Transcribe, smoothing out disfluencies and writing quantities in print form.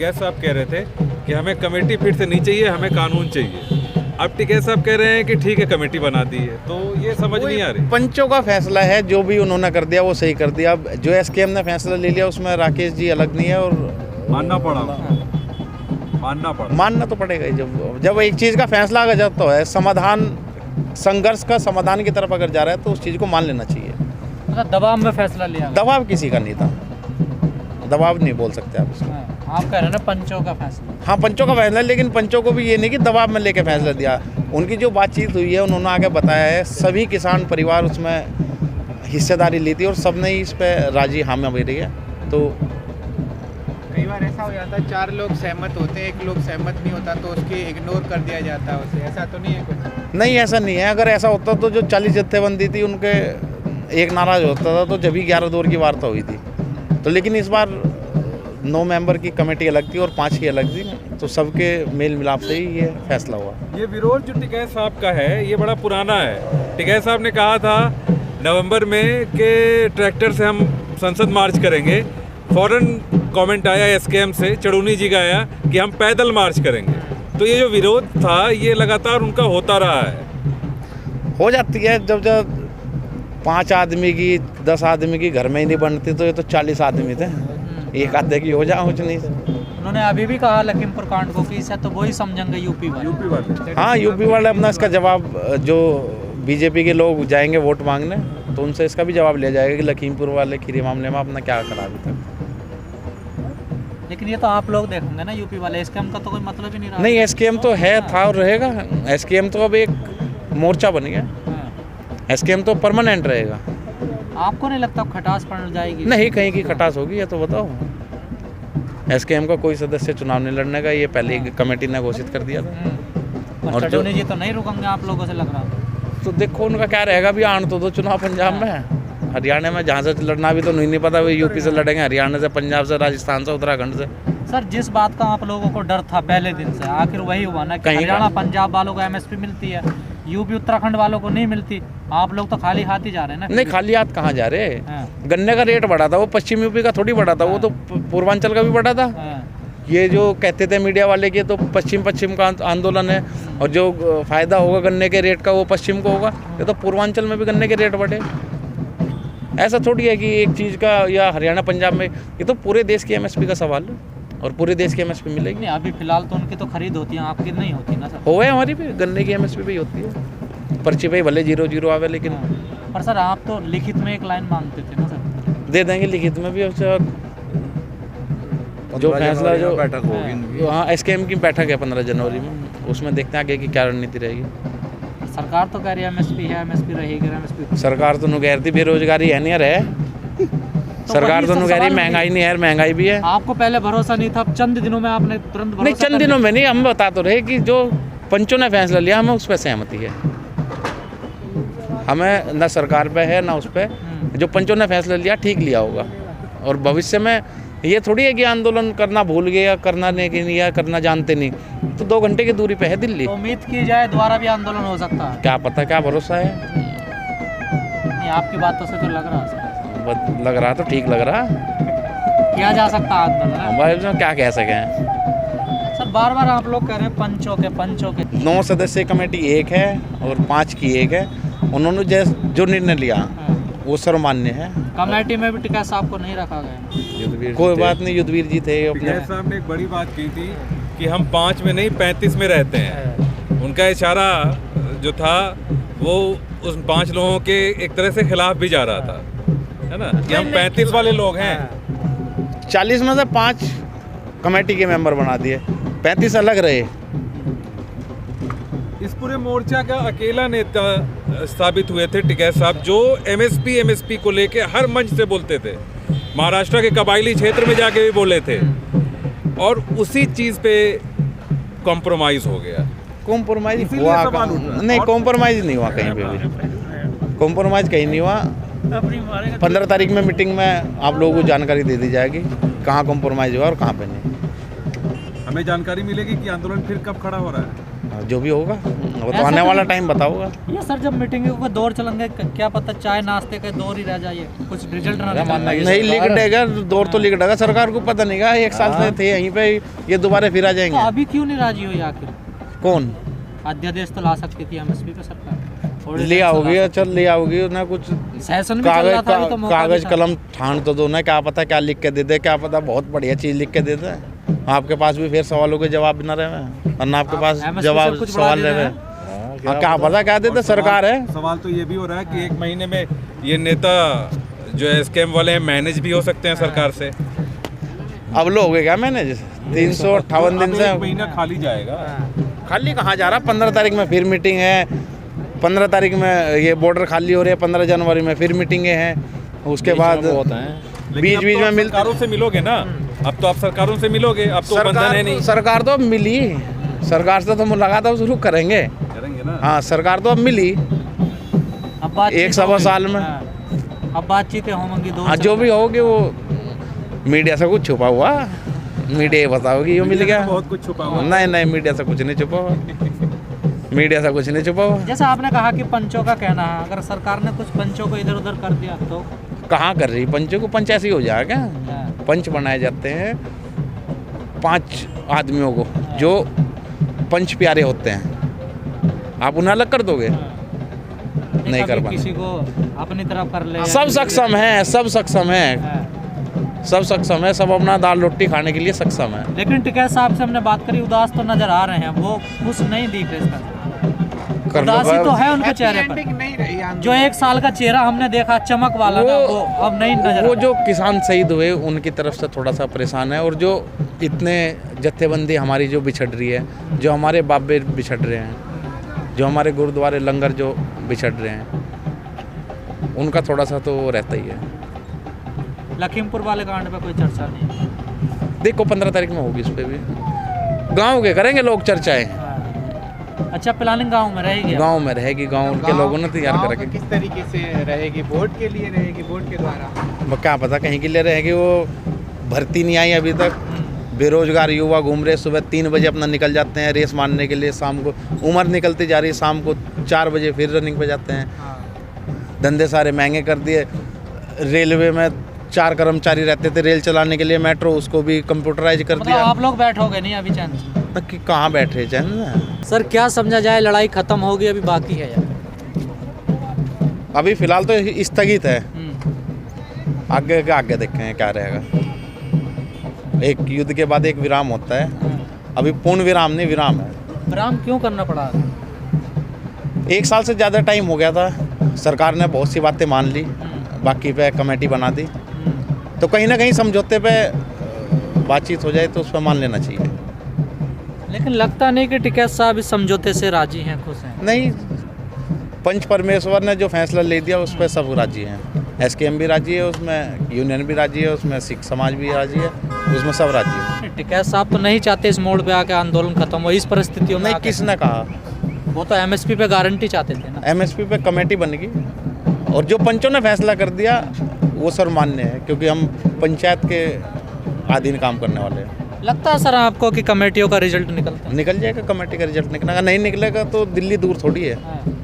टिकैत साहब कह रहे थे कि हमें कमेटी फिर से नहीं चाहिए, हमें कानून चाहिए। अब टिकैत साहब कह रहे हैं कि ठीक है कमेटी बना दी है, तो ये समझ नहीं आ रही। पंचों का फैसला है, जो भी उन्होंने कर दिया वो सही कर दिया। अब जो एसकेएम ने फैसला ले लिया उसमें राकेश जी अलग नहीं है और मानना तो पड़ेगा ही। जब एक चीज़ का फैसला अगर जब तो है समाधान, संघर्ष का समाधान की तरफ अगर जा रहा है तो उस चीज़ को मान लेना चाहिए। मतलब दबाव में फैसला लिया? दबाव किसी का नहीं था, दबाव नहीं बोल सकते आप इसको। आप कह रहे हैं ना पंचों का फैसला? हाँ, पंचों का फैसला है, लेकिन पंचों को भी ये नहीं कि दबाव में लेके फैसला दिया। उनकी जो बातचीत हुई है उन्होंने आगे बताया है, सभी किसान परिवार उसमें हिस्सेदारी ली थी और सब ने इस पर राजी हामी भरी है। तो कई बार ऐसा हो जाता है 4 लोग सहमत होते हैं, 1 लोग सहमत नहीं होता तो उसकी इग्नोर कर दिया जाता है उसे, ऐसा तो नहीं है कुछ? नहीं, ऐसा नहीं है। अगर ऐसा होता तो जो 40 जत्थेबंदी थी उनके एक नाराज होता था तो जब ही 11 दौर की वार्ता हुई थी। तो लेकिन इस बार 9 मेंबर की कमेटी अलग थी और 5 की अलग थी, तो सबके मेल मिलाप से ही ये फैसला हुआ। ये विरोध जो टिकैत साहब का है ये बड़ा पुराना है। टिकैत साहब ने कहा था नवंबर में कि ट्रैक्टर से हम संसद मार्च करेंगे। फौरन कमेंट आया एसकेएम से, चढ़ूनी जी का आया कि हम पैदल मार्च करेंगे। तो ये जो विरोध था ये लगातार उनका होता रहा है। हो जाती है, जब 5 आदमी की 10 आदमी की घर में ही नहीं बनती तो ये तो 40 आदमी थे, एक आधे की हो जाए कुछ नहीं। उन्होंने अभी भी कहा लखीमपुर कांड को कि इसे तो वही समझेंगे यूपी वाले। हाँ, यूपी वाले अपना इसका जवाब, जो बीजेपी के लोग जाएंगे वोट मांगने तो उनसे इसका भी जवाब लिया जाएगा कि लखीमपुर वाले खीरी मामले में अपना क्या करा अभी तक। लेकिन ये तो आप लोग देखेंगे ना यूपी वाले, एसकेएम का तो कोई मतलब ही नहीं रहा। नहीं, एसकेएम तो है, था और रहेगा। एसकेएम तो अब एक मोर्चा बन गया, एसकेएम तो परमानेंट रहेगा। आपको नहीं लगता खटास पड़ जाएगी? नहीं, कहीं की खटास होगी ये तो बताओ। एसकेएम का कोई सदस्य चुनाव नहीं लड़ने का, ये पहले कमेटी ने घोषित कर दिया था। और चढ़ूनी जी तो नहीं रुकेंगे आप लोगों से लग रहा? तो देखो उनका क्या रहेगा, भी आन तो दो चुनाव पंजाब में, हरियाणा में जहाँ से लड़ना भी तो नहीं पता, वो यूपी से लड़ेंगे, हरियाणा से, पंजाब से, राजस्थान से, उत्तराखंड से। सर, जिस बात का आप लोगों को डर था पहले दिन से, आखिर वही हुआ ना कि हरियाणा पंजाब वालों को एमएसपी मिलती है, यूपी उत्तराखंड वालों को नहीं मिलती। आप लोग तो खाली हाथ ही जा रहे हैं ना। नहीं, खाली हाथ कहाँ जा रहे। गन्ने का रेट बढ़ा था, वो पश्चिम यूपी का थोड़ी बढ़ा था, वो तो पूर्वांचल का भी बढ़ा था। ये जो कहते थे मीडिया वाले कि तो पश्चिम का आंदोलन है और जो फायदा होगा गन्ने के रेट का वो पश्चिम को होगा, ये तो पूर्वांचल में भी गन्ने के रेट बढ़े। ऐसा थोड़ी है कि एक चीज़ का या हरियाणा पंजाब में, ये तो पूरे देश की एमएसपी का सवाल है और पूरे देश की एमएसपी मिलेगी। नहीं, अभी फिलहाल तो उनकी तो खरीद होती है, आपकी नहीं होती ना सर? हो गए, हमारी भी गन्ने की एमएसपी भी होती है, पर्ची पे भले 0-0 आवे, लेकिन पर सर आप तो लिखित में एक लाइन मांगते थे ना सर? दे देंगे लिखित में भी। जो फैसला जो बैठक होगी, हाँ, एसकेएम की बैठक है 15 जनवरी में, उसमें देखते हैं आगे की क्या रणनीति रहेगी। सरकार तो कह रही है एमएसपी है, एमएसपी रहेगी, एमएसपी। सरकार तो कह रही थी बेरोजगारी है नहीं है, सरकार तो कह रही महंगाई नहीं है, महंगाई भी है। आपको पहले भरोसा नहीं था, अब चंद दिनों में आपने तुरंत भरोसा? नहीं, चंद दिनों में नहीं, हम बता तो रहे कि जो पंचों ने फैसला लिया हमें उस पर सहमति है। हमें न सरकार पे है ना उस पर, जो पंचों ने फैसला लिया ठीक लिया होगा। और भविष्य में ये थोड़ी है कि आंदोलन करना भूल गए या करना नहीं या करना जानते नहीं, तो 2 घंटे की दूरी पे है दिल्ली। तो उम्मीद की जाए दोबारा भी आंदोलन हो सकता है? क्या पता, क्या भरोसा है। नहीं, आपकी बातों से तो लग रहा है। लग रहा तो ठीक लग रहा, किया जा सकता आंदोलन। भाई क्या कह सके सर, बार बार आप लोग कह रहे हैं पंचों के 9 सदस्य कमेटी एक है और 5 की एक है। उन्होंने जो निर्णय लिया वो सर्वमान्य है। कमेटी में भी टिकैत साहब को नहीं रखा गया? कोई बात नहीं, युद्धवीर जी थे। टिकैत साहब ने एक बड़ी बात की थी कि हम 5 में नहीं 35 में रहते हैं। उनका इशारा जो था वो उस 5 लोगों के एक तरह से खिलाफ भी जा रहा था, है ना, कि हम 35 वाले लोग हैं। 40 में से 5 कमेटी के मेंबर बना दिए, 35 अलग रहे। इस पूरे मोर्चा का अकेला नेता साबित हुए थे टिकैत साहब, जो एमएसपी को लेके हर मंच से बोलते थे। महाराष्ट्र के कबायली क्षेत्र में जाके भी बोले थे और उसी चीज़ पे कॉम्प्रोमाइज़ हो गया। कॉम्प्रोमाइज़ हुआ नहीं, कॉम्प्रोमाइज़ नहीं हुआ कहीं पे भी, कॉम्प्रोमाइज़ कहीं नहीं हुआ। 15 तारीख में मीटिंग में आप लोगों को जानकारी दे दी जाएगी कहाँ कॉम्प्रोमाइज़ हुआ और कहाँ पे नहीं। हमें जानकारी मिलेगी कि आंदोलन फिर कब खड़ा हो रहा है। जो भी होगा वो तो ऐसा आने तो वाला नहीं- टाइम बताओगा। ये सर जब मीटिंगों का दौर चलेंगे क्या पता चाय नाश्ते के दौर ही रह जाए, कुछ रिजल्ट ना निकल पाए। नहीं लिख देगा, दौर तो लिख देगा, सरकार को पता नहीं गा, 1 साल से थे यहीं पे, ये दोबारा फिर आ तो जाएंगे। अभी क्यों नहीं राजी हुई आखिर? कौन अध्यादेश तो ला सकती थी एमएसपी पे सरकार, ले आओगी? चल ले आओगी ना, कुछ सेशन भी चल रहा था, अभी तो मौका भी कागज था। कलम ठान तो दो ना, क्या पता क्या लिख के दे दे, क्या पता बहुत बढ़िया चीज लिख के दे दे, आपके पास भी फिर सवालों के जवाब भी ना रहे और ना आपके पास MSP जवाब से कुछ बढ़ा सवाल देते रहे। हैं। क्या पता क्या देते, सरकार है। सवाल तो ये भी हो रहा है कि 1 महीने में ये नेता जो है स्कैम वाले हैं मैनेज भी हो सकते हैं सरकार से। अब लोग हो क्या मैनेज 358 दिन अब से 1 महीना खाली जाएगा। खाली कहाँ जा रहा? 15 तारीख में फिर मीटिंग है, 15 तारीख में ये बॉर्डर खाली हो रही है, 15 जनवरी में फिर मीटिंगें हैं, उसके बाद बीच बीच में मिलते। सरकारों से मिलोगे ना, अब तो आप सरकारों से मिलोगे, अब तो बंधन है नहीं। सरकार तो अब मिली, सरकार से तो मुलाकात अब शुरू करेंगे ना। हाँ, सरकार तो अब मिली अब बातचीत 1 सवा साल में। हाँ, अब बातचीतें होंगी दो हाँ, जो भी होगी वो मीडिया से कुछ छुपा हुआ, मीडिया ये बताओगी, यो मिल गया। बहुत कुछ छुपा हुआ। नहीं नहीं, मीडिया से कुछ नहीं छुपा हुआ, मीडिया से कुछ नहीं छुपा हुआ। जैसा आपने कहा कि पंचों का कहना है, अगर सरकार ने कुछ पंचों को इधर उधर कर दिया तो कहाँ कर रही पंचों को? पंच ऐसे ही हो जाएगा। हाँ, पंच बनाए जाते हैं 5 आदमियों को जो पंच प्यारे होते हैं, आप उन्हें अलग कर दोगे? नहीं कर कभी पाएंगे। किसी को अपनी तरफ कर ले, सब सक्षम है, सब सक्षम है, हाँ। सब सक्षम है, सब अपना दाल रोटी खाने के लिए सक्षम है। लेकिन टिकैत साहब से हमने बात करी, उदास तो नजर आ रहे हैं, वो खुश नहीं दिख रहे इसका। कर लो उदासी तो बस। है उनके चेहरे Happy ending पर, नहीं रही आंदोलन। जो 1 साल का चेहरा हमने देखा चमक वाला ना, वो अब नहीं नजर वो आ जो किसान शहीद हुए उनकी तरफ से थोड़ा सा परेशान है, और जो इतने जत्थेबंदी हमारी जो बिछड़ रही है, जो हमारे बाबे बिछड़ रहे हैं, जो हमारे गुरुद्वारे लंगर जो बिछड़ रहे हैं, उनका थोड़ा सा तो रहता ही है। लखीमपुर वाले कांड पे कोई चर्चा नहीं। देखो 15 तारीख में होगी, इस पे भी गांव के करेंगे लोग चर्चाएं, अच्छा, प्लानिंग गांव में रहेगी अब? गांव में रहेगी, गांव के लोगों ने तैयार गाँव कर में रखे। किस तरीके से रहेगी? वोट के लिए रहेगी, वोट के द्वारा? वो क्या पता कहीं के लिए रहेगी, वो भर्ती नहीं आई अभी तक, बेरोजगार युवा घूम रहे, सुबह 3 बजे अपना निकल जाते हैं रेस मारने के लिए, शाम को उम्र निकलती जा रही है, शाम को 4 बजे फिर रनिंग पे जाते हैं। धंधे सारे महंगे कर दिए, रेलवे में 4 कर्मचारी रहते थे रेल चलाने के लिए, मेट्रो उसको भी कंप्यूटराइज कर मतलब दिया। आप लोग बैठोगे नहीं अभी चैन से? कि कहाँ बैठे चैन में? सर क्या समझा जाए, लड़ाई खत्म होगी अभी बाकी है यार? अभी फिलहाल तो स्थगित है, आगे के आगे देखें क्या रहेगा। एक युद्ध के बाद एक विराम होता है, अभी पूर्ण विराम नहीं, विराम है। विराम क्यों करना पड़ा? 1 साल से ज़्यादा टाइम हो गया था, सरकार ने बहुत सी बातें मान ली, बाकी पे कमेटी बना दी, तो कहीं ना कहीं समझौते पे बातचीत हो जाए तो उस पर मान लेना चाहिए। लेकिन लगता नहीं कि टिकैत साहब इस समझौते से राजी हैं, खुश हैं। नहीं, पंच परमेश्वर ने जो फैसला ले दिया उस पर सब राजी हैं, एसकेएम भी राजी है, उसमें यूनियन भी राजी है, उसमें सिख समाज भी राजी है, उसमें सब राजी है। टिकैत साहब तो नहीं चाहते इस मोड़ पे आके आंदोलन खत्म हो, इस परिस्थितियों में नहीं, आके। किसने कहा? वो तो एमएसपी पे गारंटी चाहते थे ना। एमएसपी पे कमेटी बनेगी, और जो पंचों ने फैसला कर दिया वो सर्वमान्य है, क्योंकि हम पंचायत के अधीन काम करने वाले हैं। लगता है सर आपको कि कमेटियों का रिजल्ट निकलता है? निकल जाएगा, कमेटी का रिजल्ट निकलेगा, नहीं निकलेगा तो दिल्ली दूर थोड़ी है। हाँ।